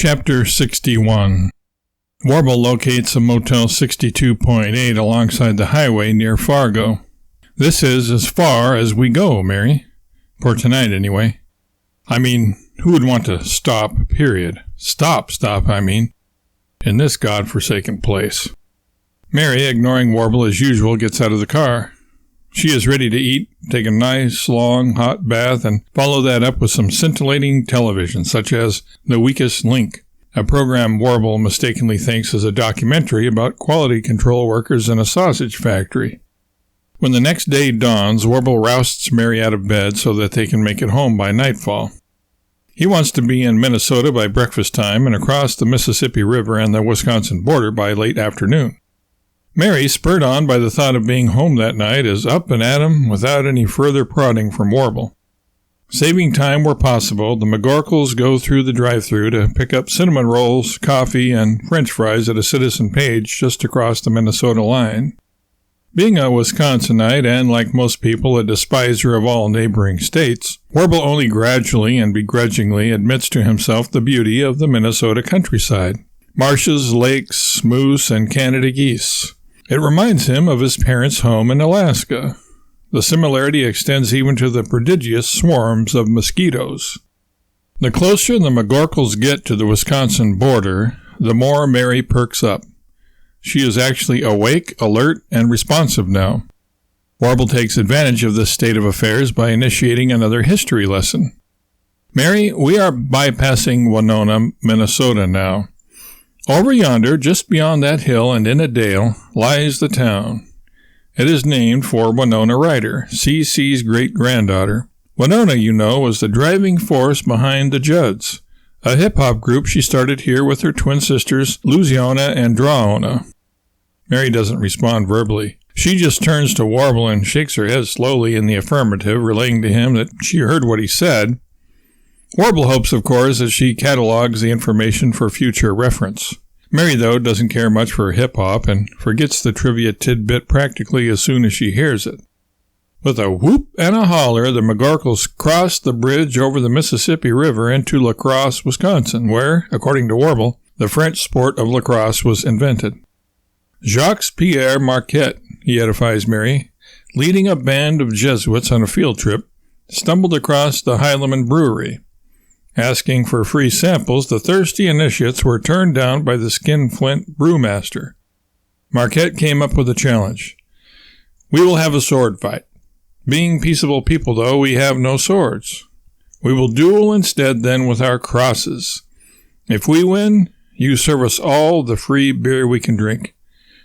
Chapter 61. Warble locates a Motel 62.8 alongside the highway near Fargo. This is as far as we go, Mary. For tonight, anyway. I mean, who would want to stop, period? Stop, I mean. In this godforsaken place. Mary, ignoring Warble as usual, gets out of the car. She is ready to eat, take a nice, long, hot bath, and follow that up with some scintillating television, such as The Weakest Link, a program Warble mistakenly thinks is a documentary about quality control workers in a sausage factory. When the next day dawns, Warble rousts Mary out of bed so that they can make it home by nightfall. He wants to be in Minnesota by breakfast time and across the Mississippi River and the Wisconsin border by late afternoon. Mary, spurred on by the thought of being home that night, is up and at him without any further prodding from Warble. Saving time where possible, the McGorkles go through the drive-thru to pick up cinnamon rolls, coffee, and French fries at a Citizen Page just across the Minnesota line. Being a Wisconsinite and, like most people, a despiser of all neighboring states, Warble only gradually and begrudgingly admits to himself the beauty of the Minnesota countryside. Marshes, lakes, moose, and Canada geese. It reminds him of his parents' home in Alaska. The similarity extends even to the prodigious swarms of mosquitoes. The closer the McGorkles get to the Wisconsin border, the more Mary perks up. She is actually awake, alert, and responsive now. Warble takes advantage of this state of affairs by initiating another history lesson. Mary, we are bypassing Winona, Minnesota now. Over yonder, just beyond that hill and in a dale, lies the town. It is named for Winona Ryder, C.C.'s great-granddaughter. Winona, you know, was the driving force behind the Judds, a hip-hop group she started here with her twin sisters, Luziona and Drawona. Mary doesn't respond verbally. She just turns to Warble and shakes her head slowly in the affirmative, relaying to him that she heard what he said. Warble hopes, of course, that she catalogs the information for future reference. Mary, though, doesn't care much for hip-hop and forgets the trivia tidbit practically as soon as she hears it. With a whoop and a holler, the McGorkles crossed the bridge over the Mississippi River into La Crosse, Wisconsin, where, according to Warble, the French sport of lacrosse was invented. Jacques-Pierre Marquette, he edifies Mary, leading a band of Jesuits on a field trip, stumbled across the Heilemann Brewery. Asking for free samples, the thirsty initiates were turned down by the skinflint brewmaster. Marquette came up with a challenge. We will have a sword fight. Being peaceable people, though, we have no swords. We will duel instead then with our crosses. If we win, you serve us all the free beer we can drink.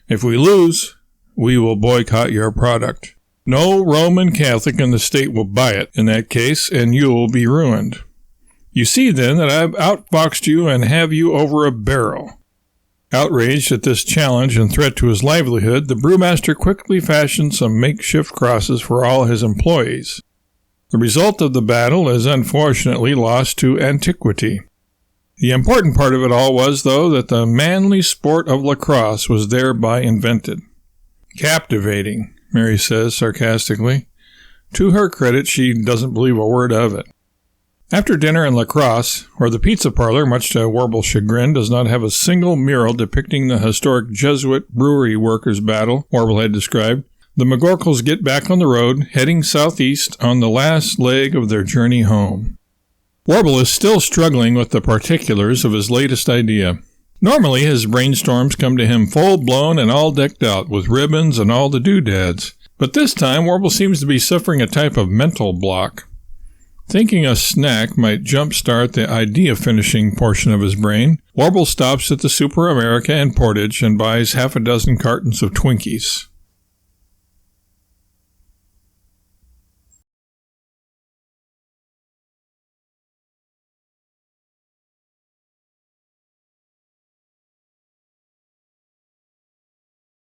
If we lose, we will boycott your product. No Roman Catholic in the state will buy it in that case, and you'll be ruined. You see, then, that I've outfoxed you and have you over a barrel. Outraged at this challenge and threat to his livelihood, the brewmaster quickly fashioned some makeshift crosses for all his employees. The result of the battle is unfortunately lost to antiquity. The important part of it all was, though, that the manly sport of lacrosse was thereby invented. Captivating, Mary says sarcastically. To her credit, she doesn't believe a word of it. After dinner in La Crosse, where the pizza parlor, much to Warble's chagrin, does not have a single mural depicting the historic Jesuit brewery workers' battle Warble had described, the McGorkles get back on the road, heading southeast on the last leg of their journey home. Warble is still struggling with the particulars of his latest idea. Normally, his brainstorms come to him full-blown and all decked out, with ribbons and all the doodads. But this time, Warble seems to be suffering a type of mental block. Thinking a snack might jumpstart the idea-finishing portion of his brain, Warble stops at the Super America in Portage and buys half a dozen cartons of Twinkies.